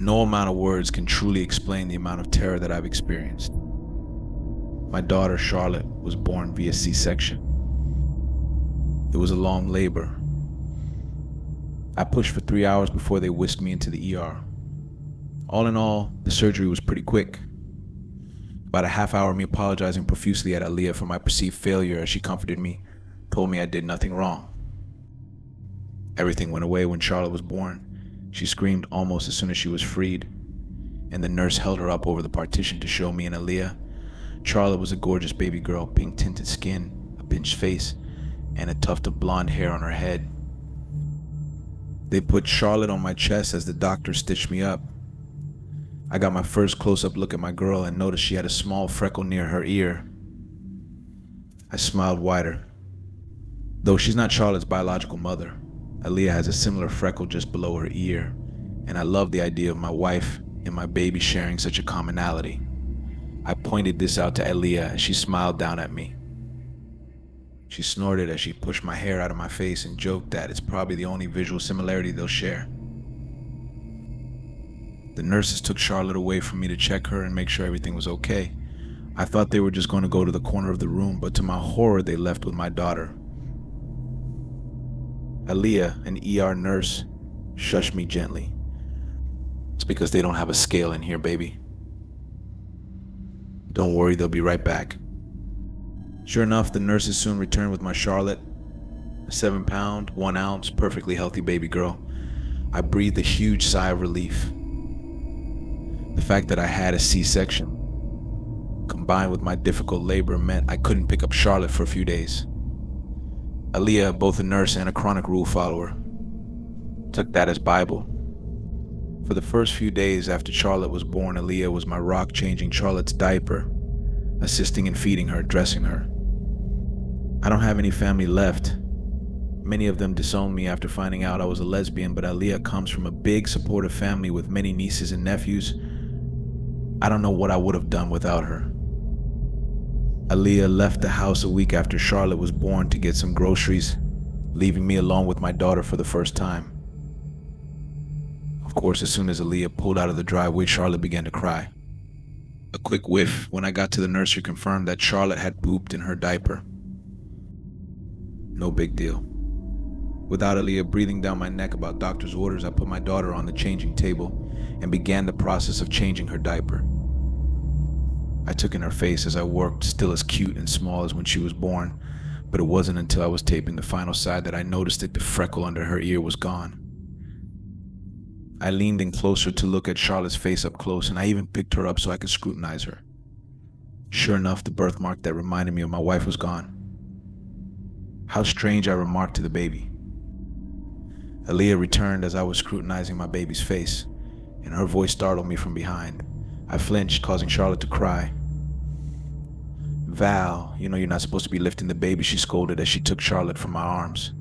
No amount of words can truly explain the amount of terror that I've experienced. My daughter, Charlotte, was born via C-section. It was a long labor. I pushed for 3 hours before they whisked me into the ER. All in all, the surgery was pretty quick. About a half hour of me apologizing profusely at Aaliyah for my perceived failure as she comforted me, told me I did nothing wrong. Everything went away when Charlotte was born. She screamed almost as soon as she was freed, and the nurse held her up over the partition to show me and Aaliyah. Charlotte was a gorgeous baby girl, pink-tinted skin, a pinched face, and a tuft of blonde hair on her head. They put Charlotte on my chest as the doctor stitched me up. I got my first close-up look at my girl and noticed she had a small freckle near her ear. I smiled wider. Though she's not Charlotte's biological mother, Aaliyah has a similar freckle just below her ear, and I love the idea of my wife and my baby sharing such a commonality. I pointed this out to Aaliyah as she smiled down at me. She snorted as she pushed my hair out of my face and joked that it's probably the only visual similarity they'll share. The nurses took Charlotte away from me to check her and make sure everything was okay. I thought they were just going to go to the corner of the room, but to my horror, they left with my daughter. Aaliyah, an ER nurse, shushed me gently. It's because they don't have a scale in here, baby. Don't worry, they'll be right back. Sure enough, the nurses soon returned with my Charlotte, a 7-pound, 1 ounce, perfectly healthy baby girl. I breathed a huge sigh of relief. The fact that I had a C-section, combined with my difficult labor, meant I couldn't pick up Charlotte for a few days. Aaliyah, both a nurse and a chronic rule follower, took that as Bible. For the first few days after Charlotte was born, Aaliyah was my rock, changing Charlotte's diaper, assisting in feeding her, dressing her. I don't have any family left. Many of them disowned me after finding out I was a lesbian, but Aaliyah comes from a big, supportive family with many nieces and nephews. I don't know what I would have done without her. Aaliyah left the house a week after Charlotte was born to get some groceries, leaving me alone with my daughter for the first time. Of course, as soon as Aaliyah pulled out of the driveway, Charlotte began to cry. A quick whiff when I got to the nursery confirmed that Charlotte had pooped in her diaper. No big deal. Without Aaliyah breathing down my neck about doctor's orders, I put my daughter on the changing table and began the process of changing her diaper. I took in her face as I worked, still as cute and small as when she was born, but it wasn't until I was taping the final side that I noticed that the freckle under her ear was gone. I leaned in closer to look at Charlotte's face up close, and I even picked her up so I could scrutinize her. Sure enough, the birthmark that reminded me of my wife was gone. How strange, I remarked to the baby. Aaliyah returned as I was scrutinizing my baby's face, and her voice startled me from behind. I flinched, causing Charlotte to cry. "Val, you know you're not supposed to be lifting the baby," she scolded as she took Charlotte from my arms.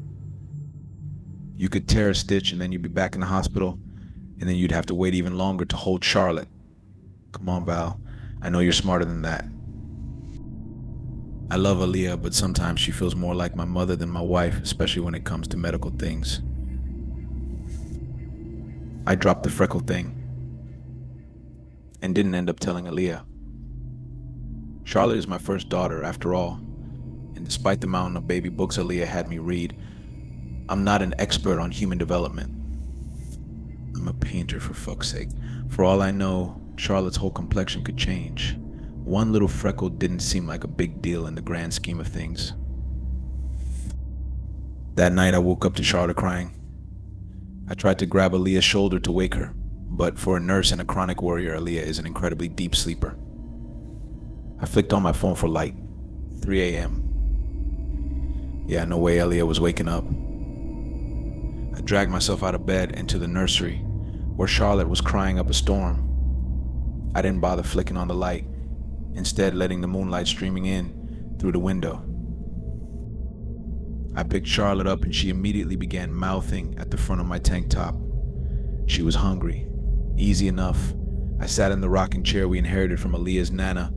"You could tear a stitch and then you'd be back in the hospital, and then you'd have to wait even longer to hold Charlotte. Come on, Val, I know you're smarter than that." I love Aaliyah, but sometimes she feels more like my mother than my wife, especially when it comes to medical things. I dropped the freckle thing and didn't end up telling Aaliyah. Charlotte is my first daughter, after all, and despite the mountain of baby books Aaliyah had me read, I'm not an expert on human development. I'm a painter, for fuck's sake. For all I know, Charlotte's whole complexion could change. One little freckle didn't seem like a big deal in the grand scheme of things. That night I woke up to Charlotte crying. I tried to grab Aaliyah's shoulder to wake her, but for a nurse and a chronic warrior, Aaliyah is an incredibly deep sleeper. I flicked on my phone for light. 3 a.m. Yeah, no way Aaliyah was waking up. I dragged myself out of bed and to the nursery, where Charlotte was crying up a storm. I didn't bother flicking on the light, instead letting the moonlight streaming in through the window. I picked Charlotte up and she immediately began mouthing at the front of my tank top. She was hungry. Easy enough. I sat in the rocking chair we inherited from Aaliyah's nana,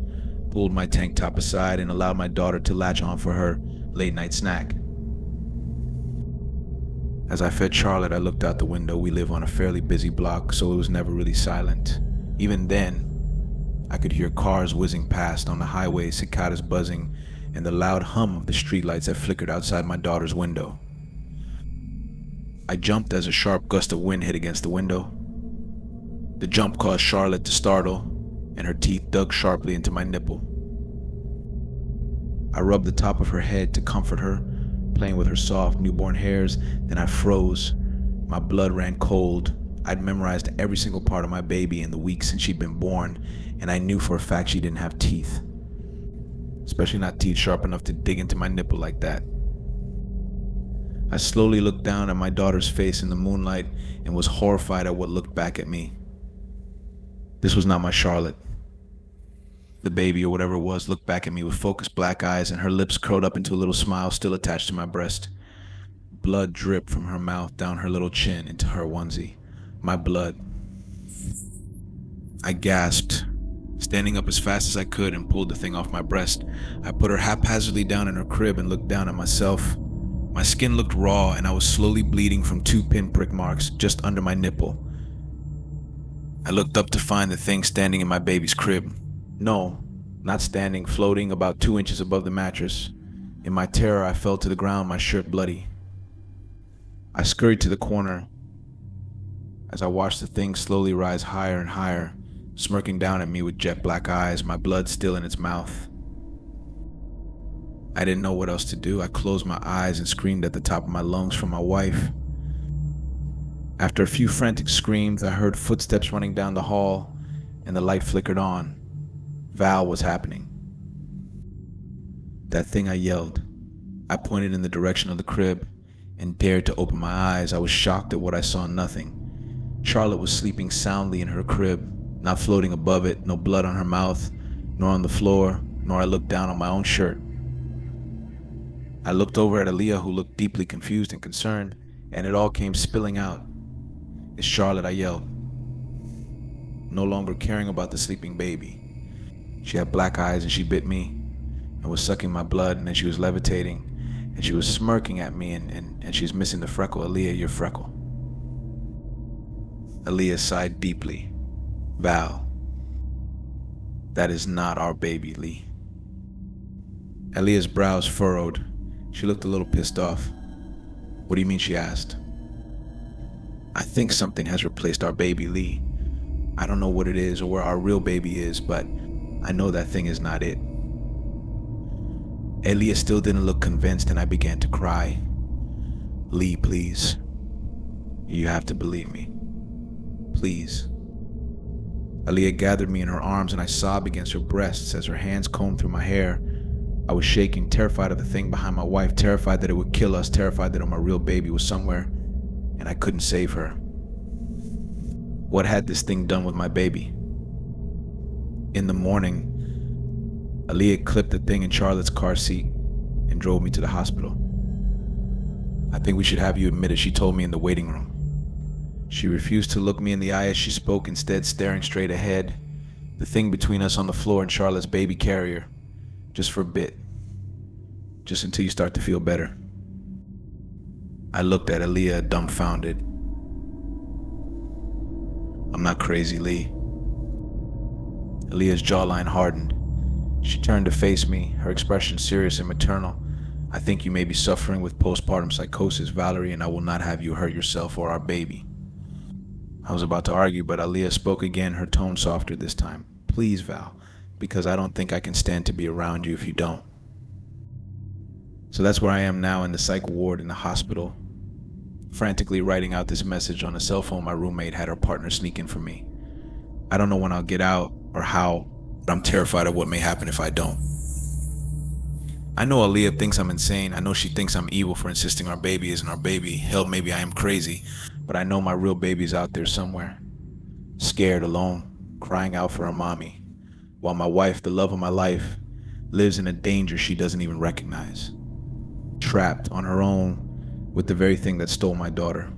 pulled my tank top aside, and allowed my daughter to latch on for her late night snack. As I fed Charlotte, I looked out the window. We live on a fairly busy block, so it was never really silent. Even then, I could hear cars whizzing past on the highway, cicadas buzzing, and the loud hum of the streetlights that flickered outside my daughter's window. I jumped as a sharp gust of wind hit against the window. The jump caused Charlotte to startle, and her teeth dug sharply into my nipple. I rubbed the top of her head to comfort her, playing with her soft newborn hairs. Then I froze. My blood ran cold. I'd memorized every single part of my baby in the week since she'd been born, and I knew for a fact she didn't have teeth. Especially not teeth sharp enough to dig into my nipple like that. I slowly looked down at my daughter's face in the moonlight and was horrified at what looked back at me. This was not my Charlotte. The baby, or whatever it was, looked back at me with focused black eyes, and her lips curled up into a little smile still attached to my breast. Blood dripped from her mouth down her little chin into her onesie. My blood. I gasped, standing up as fast as I could, and pulled the thing off my breast. I put her haphazardly down in her crib and looked down at myself. My skin looked raw, and I was slowly bleeding from 2 pinprick marks just under my nipple. I looked up to find the thing standing in my baby's crib. No, not standing, floating about 2 inches above the mattress. In my terror, I fell to the ground, my shirt bloody. I scurried to the corner as I watched the thing slowly rise higher and higher, smirking down at me with jet black eyes, my blood still in its mouth. I didn't know what else to do. I closed my eyes and screamed at the top of my lungs for my wife. After a few frantic screams, I heard footsteps running down the hall, and the light flickered on. Val was happening. That thing, I yelled. I pointed in the direction of the crib and dared to open my eyes. I was shocked at what I saw. Nothing. Charlotte was sleeping soundly in her crib, not floating above it, no blood on her mouth, nor on the floor, nor I looked down on my own shirt. I looked over at Aaliyah, who looked deeply confused and concerned, and it all came spilling out. "It's Charlotte," I yelled, no longer caring about the sleeping baby. She had black eyes and she bit me and was sucking my blood, and then she was levitating and she was smirking at me and she's missing the freckle. "Aaliyah, your freckle." Aaliyah sighed deeply. "Val, that is not our baby, Lee." Aaliyah's brows furrowed. She looked a little pissed off. "What do you mean?" she asked. "I think something has replaced our baby, Lee. I don't know what it is or where our real baby is, but I know that thing is not it." Aaliyah still didn't look convinced, and I began to cry. "Lee, please. You have to believe me. Please." Aaliyah gathered me in her arms, and I sobbed against her breasts as her hands combed through my hair. I was shaking, terrified of the thing behind my wife, terrified that it would kill us, terrified that my real baby was somewhere, and I couldn't save her. What had this thing done with my baby? In the morning, Aaliyah clipped the thing in Charlotte's car seat and drove me to the hospital. "I think we should have you admitted," she told me in the waiting room. She refused to look me in the eye as she spoke, instead staring straight ahead, the thing between us on the floor and Charlotte's baby carrier. "Just for a bit. Just until you start to feel better." I looked at Aaliyah, dumbfounded. "I'm not crazy, Lee." Aaliyah's jawline hardened. She turned to face me, her expression serious and maternal. "I think you may be suffering with postpartum psychosis, Valerie, and I will not have you hurt yourself or our baby." I was about to argue, but Aaliyah spoke again, her tone softer this time. "Please, Val, because I don't think I can stand to be around you if you don't." So that's where I am now, in the psych ward in the hospital, frantically writing out this message on a cell phone my roommate had her partner sneak in for me. I don't know when I'll get out or how, but I'm terrified of what may happen if I don't. I know Aaliyah thinks I'm insane. I know she thinks I'm evil for insisting our baby isn't our baby. Hell, maybe I am crazy, but I know my real baby's out there somewhere, scared, alone, crying out for her mommy, while my wife, the love of my life, lives in a danger she doesn't even recognize, trapped on her own with the very thing that stole my daughter.